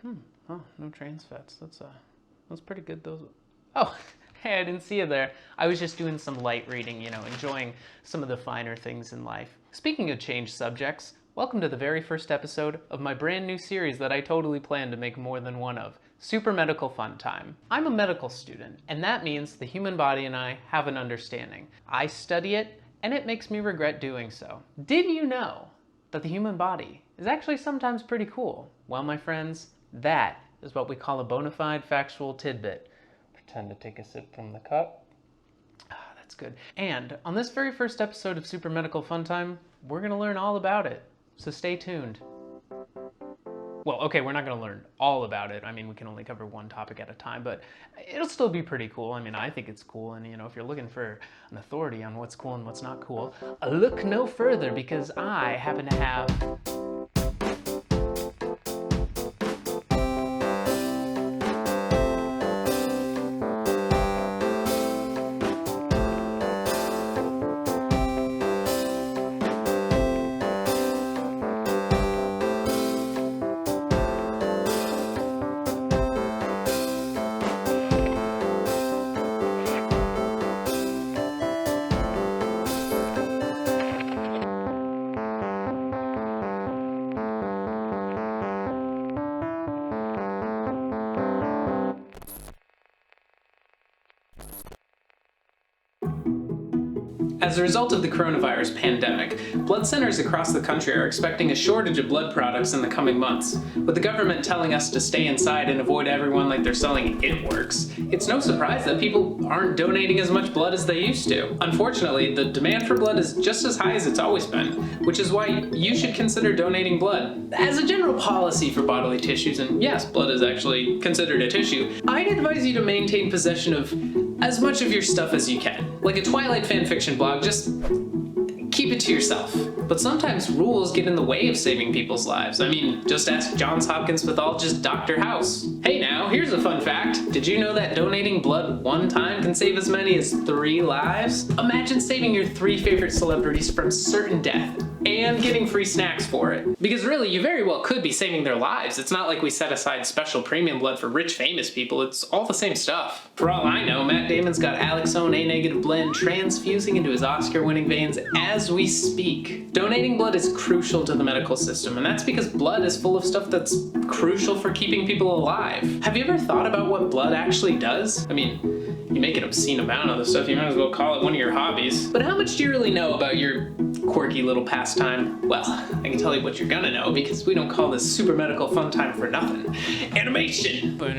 Oh, no trans fats. That's pretty good. Those. Oh, hey, I didn't see you there. I was just doing some light reading, enjoying some of the finer things in life. Speaking of changed subjects, welcome to the very first episode of my brand new series that I totally plan to make more than one of, Super Medical Fun Time. I'm a medical student, and that means the human body and I have an understanding. I study it, and it makes me regret doing so. Did you know that the human body is actually sometimes pretty cool? Well, my friends, that is what we call a bona fide factual tidbit. Pretend to take a sip from the cup. Ah, that's good. And on this very first episode of Super Medical Fun Time, we're gonna learn all about it. So stay tuned. Well, okay, we're not gonna learn all about it. I mean, we can only cover one topic at a time, but it'll still be pretty cool. I mean, I think it's cool. And if you're looking for an authority on what's cool and what's not cool, look no further, because I happen to have As a result of the coronavirus pandemic, blood centers across the country are expecting a shortage of blood products in the coming months. With the government telling us to stay inside and avoid everyone like they're selling It Works, it's no surprise that people aren't donating as much blood as they used to. Unfortunately, the demand for blood is just as high as it's always been, which is why you should consider donating blood. As a general policy for bodily tissues, and yes, blood is actually considered a tissue, I'd advise you to maintain possession of as much of your stuff as you can. Like a Twilight fanfiction blog, just keep it to yourself. But sometimes rules get in the way of saving people's lives. I mean, just ask Johns Hopkins pathologist Dr. House. Hey now, here's a fun fact. Did you know that donating blood one time can save as many as 3 lives? Imagine saving your 3 favorite celebrities from certain death and getting free snacks for it. Because really, you very well could be saving their lives. It's not like we set aside special premium blood for rich, famous people. It's all the same stuff. For all I know, Matt Damon's got Alec's own A-negative blend transfusing into his Oscar-winning veins as we speak. Donating blood is crucial to the medical system, and that's because blood is full of stuff that's crucial for keeping people alive. Have you ever thought about what blood actually does? I mean, you make an obscene amount of the stuff, you might as well call it one of your hobbies. But how much do you really know about your quirky little pastime? Well, I can tell you what you're gonna know, because we don't call this Super Medical Fun Time for nothing. Animation! Blood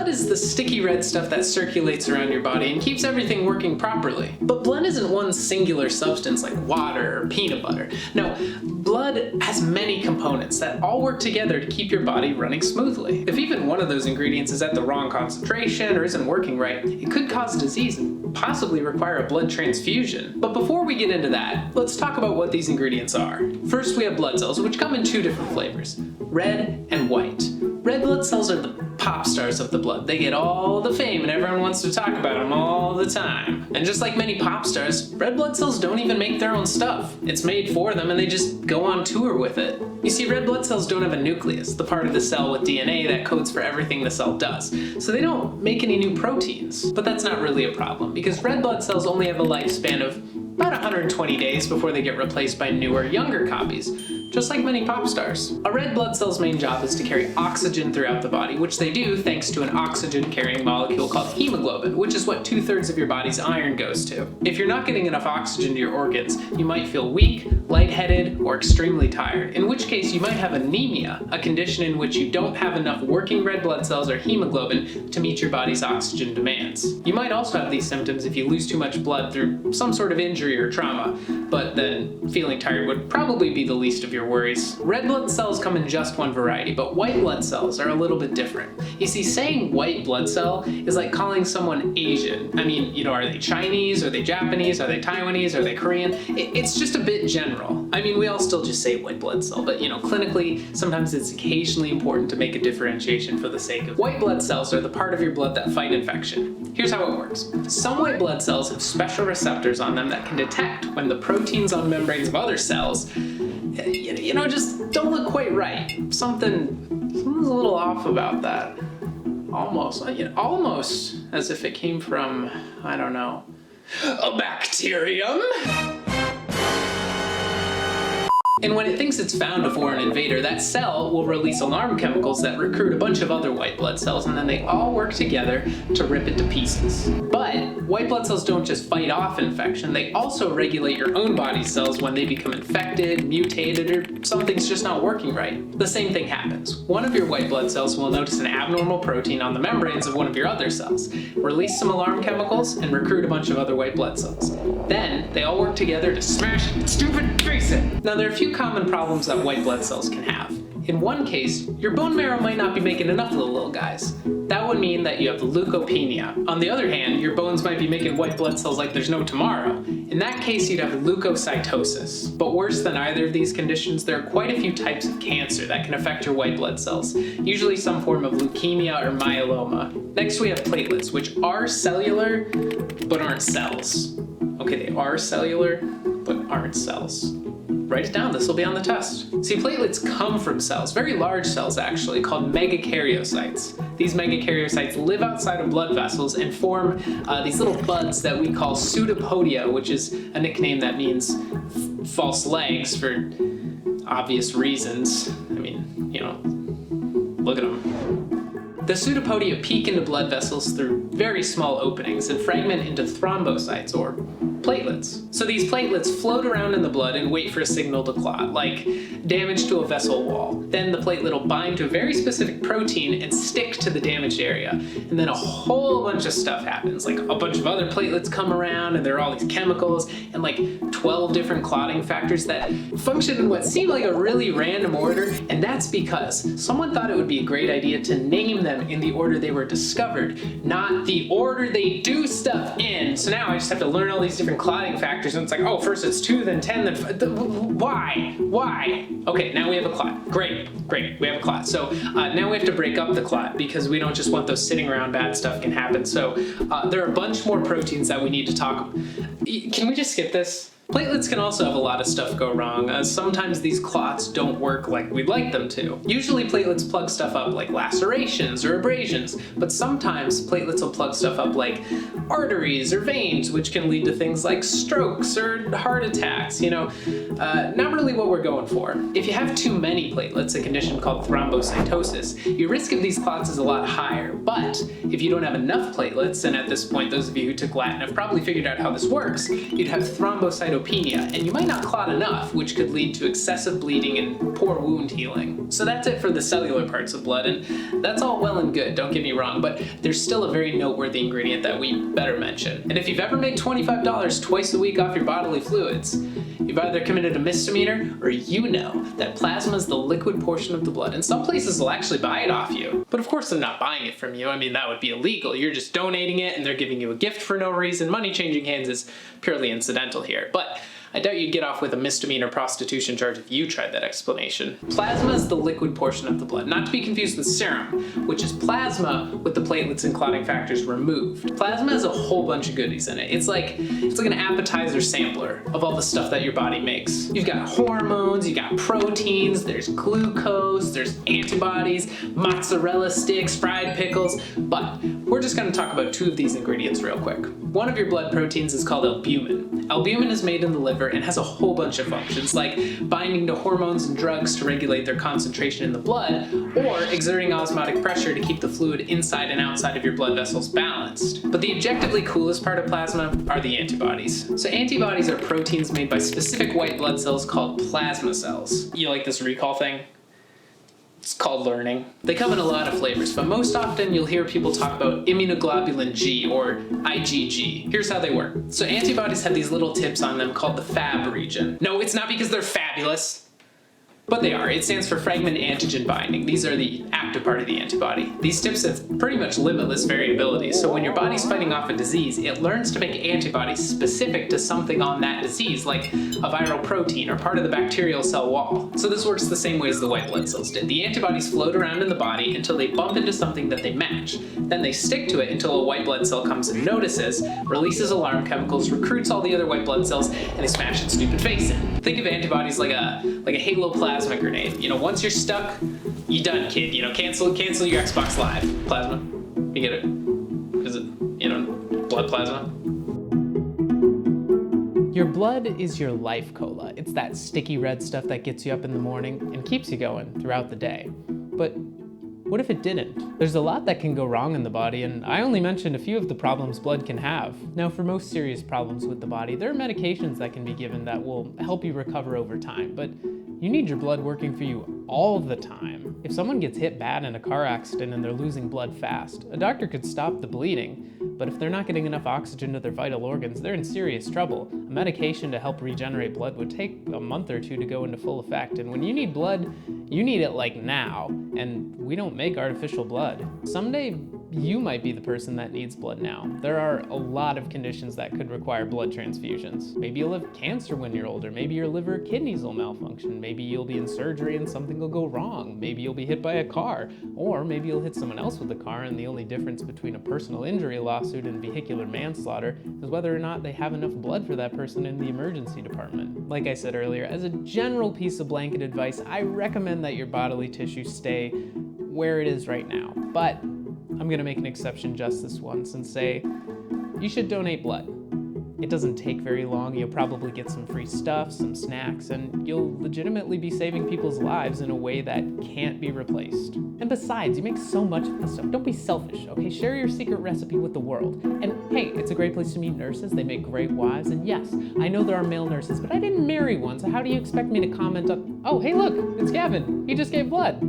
is the sticky red stuff that circulates around your body and keeps everything working properly. But blood isn't one singular substance like water or peanut butter. No, blood has many components that all work together to keep your body running smoothly. If even one of those ingredients is at the wrong concentration or isn't working right, it could cause disease and possibly require a blood transfusion. But before we get into that, let's talk about what these ingredients are. First, we have blood cells, which come in 2 different flavors, red and white. Red blood cells are the pop stars of the blood. They get all the fame and everyone wants to talk about them all the time. And just like many pop stars, red blood cells don't even make their own stuff. It's made for them and they just go on tour with it. You see, red blood cells don't have a nucleus, the part of the cell with DNA that codes for everything the cell does. So they don't make any new proteins. But that's not really a problem, because red blood cells only have a lifespan of about 120 days before they get replaced by newer, younger copies, just like many pop stars. A red blood cell's main job is to carry oxygen throughout the body, which they do thanks to an oxygen-carrying molecule called hemoglobin, which is what 2/3 of your body's iron goes to. If you're not getting enough oxygen to your organs, you might feel weak, lightheaded, or extremely tired, in which case you might have anemia, a condition in which you don't have enough working red blood cells or hemoglobin to meet your body's oxygen demands. You might also have these symptoms if you lose too much blood through some sort of injury or trauma, but then feeling tired would probably be the least of your worries. Red blood cells come in just one variety, but white blood cells are a little bit different. You see, saying white blood cell is like calling someone Asian. I mean, are they Chinese? Are they Japanese? Are they Taiwanese? Are they Korean? It's just a bit general. I mean, we all still just say white blood cell, but clinically, sometimes it's occasionally important to make a differentiation for the sake of white blood cells are the part of your blood that fight infection. Here's how it works. Some white blood cells have special receptors on them that can detect when the proteins on membranes of other cells just don't look quite right. Something's a little off about that. Almost as if it came from, I don't know, a bacterium? And when it thinks it's found a foreign invader, that cell will release alarm chemicals that recruit a bunch of other white blood cells, and then they all work together to rip it to pieces. But white blood cells don't just fight off infection, they also regulate your own body's cells when they become infected, mutated, or something's just not working right. The same thing happens. One of your white blood cells will notice an abnormal protein on the membranes of one of your other cells, release some alarm chemicals, and recruit a bunch of other white blood cells. Then, they all work together to smash its stupid face in. Now, there are a few common problems that white blood cells can have. In one case, your bone marrow might not be making enough of the little guys. That would mean that you have leukopenia. On the other hand, your bones might be making white blood cells like there's no tomorrow. In that case, you'd have leukocytosis. But worse than either of these conditions, there are quite a few types of cancer that can affect your white blood cells, usually some form of leukemia or myeloma. Next, we have platelets, which are cellular, but aren't cells. Okay, they are cellular, but aren't cells. Write it down, this will be on the test. See, platelets come from cells, very large cells actually, called megakaryocytes. These megakaryocytes live outside of blood vessels and form these little buds that we call pseudopodia, which is a nickname that means false legs for obvious reasons. I mean, look at them. The pseudopodia peek into blood vessels through very small openings and fragment into thrombocytes, or platelets. So these platelets float around in the blood and wait for a signal to clot, like damage to a vessel wall. Then the platelet will bind to a very specific protein and stick to the damaged area. And then a whole bunch of stuff happens, like a bunch of other platelets come around and there are all these chemicals and like 12 different clotting factors that function in what seemed like a really random order, and that's because someone thought it would be a great idea to name them in the order they were discovered, not the order they do stuff in. So now I just have to learn all these different clotting factors, and it's like, oh, first it's 2, then 10, then why? Okay, now we have a clot. Great, we have a clot. So now we have to break up the clot because we don't just want those sitting around, bad stuff can happen. So there are a bunch more proteins that we need to talk about. Can we just skip this? Platelets can also have a lot of stuff go wrong. Sometimes these clots don't work like we'd like them to. Usually platelets plug stuff up like lacerations or abrasions, but sometimes platelets will plug stuff up like arteries or veins, which can lead to things like strokes or heart attacks, not really what we're going for. If you have too many platelets, a condition called thrombocytosis, your risk of these clots is a lot higher. But if you don't have enough platelets, and at this point those of you who took Latin have probably figured out how this works, you'd have thrombocytopenia, and you might not clot enough, which could lead to excessive bleeding and poor wound healing. So that's it for the cellular parts of blood, and that's all well and good, don't get me wrong, but there's still a very noteworthy ingredient that we better mention. And if you've ever made $25 twice a week off your bodily fluids, you've either committed a misdemeanor or you know that plasma is the liquid portion of the blood, and some places will actually buy it off you. But of course they're not buying it from you. I mean, that would be illegal. You're just donating it and they're giving you a gift for no reason. Money changing hands is purely incidental here. But I doubt you'd get off with a misdemeanor prostitution charge if you tried that explanation. Plasma is the liquid portion of the blood, not to be confused with serum, which is plasma with the platelets and clotting factors removed. Plasma has a whole bunch of goodies in it. It's like an appetizer sampler of all the stuff that your body makes. You've got hormones, you've got proteins, there's glucose, there's antibodies, mozzarella sticks, fried pickles, but we're just gonna talk about 2 of these ingredients real quick. One of your blood proteins is called albumin. Albumin is made in the liver and has a whole bunch of functions, like binding to hormones and drugs to regulate their concentration in the blood, or exerting osmotic pressure to keep the fluid inside and outside of your blood vessels balanced. But the objectively coolest part of plasma are the antibodies. So antibodies are proteins made by specific white blood cells called plasma cells. You like this recall thing? It's called learning. They come in a lot of flavors, but most often you'll hear people talk about immunoglobulin G, or IgG. Here's how they work. So antibodies have these little tips on them called the Fab region. No, it's not because they're fabulous. But they are. It stands for fragment antigen binding. These are the active part of the antibody. These SNPs have pretty much limitless variability, so when your body's fighting off a disease, it learns to make antibodies specific to something on that disease, like a viral protein or part of the bacterial cell wall. So this works the same way as the white blood cells did. The antibodies float around in the body until they bump into something that they match. Then they stick to it until a white blood cell comes and notices, releases alarm chemicals, recruits all the other white blood cells, and they smash its stupid face in. Think of antibodies like a halo plasma grenade. You know, once you're stuck, you done, kid. You know, cancel your Xbox Live. Plasma. You get it? Is it, you know, blood plasma? Your blood is your life cola. It's that sticky red stuff that gets you up in the morning and keeps you going throughout the day. But what if it didn't? There's a lot that can go wrong in the body, and I only mentioned a few of the problems blood can have. Now, for most serious problems with the body, there are medications that can be given that will help you recover over time, but you need your blood working for you all the time. If someone gets hit bad in a car accident and they're losing blood fast, a doctor could stop the bleeding, but if they're not getting enough oxygen to their vital organs, they're in serious trouble. A medication to help regenerate blood would take a month or two to go into full effect, and when you need blood, you need it like now, and we don't make artificial blood. Someday, you might be the person that needs blood now. There are a lot of conditions that could require blood transfusions. Maybe you'll have cancer when you're older. Maybe your liver or kidneys will malfunction. Maybe you'll be in surgery and something will go wrong. Maybe you'll be hit by a car. Or maybe you'll hit someone else with a car, and the only difference between a personal injury lawsuit and vehicular manslaughter is whether or not they have enough blood for that person in the emergency department. Like I said earlier, as a general piece of blanket advice, I recommend that your bodily tissue stay where it is right now. But I'm gonna make an exception just this once and say, you should donate blood. It doesn't take very long. You'll probably get some free stuff, some snacks, and you'll legitimately be saving people's lives in a way that can't be replaced. And besides, you make so much of this stuff. Don't be selfish, okay? Share your secret recipe with the world. And hey, it's a great place to meet nurses. They make great wives. And yes, I know there are male nurses, but I didn't marry one, so how do you expect me to comment on, oh, hey look, it's Gavin. He just gave blood.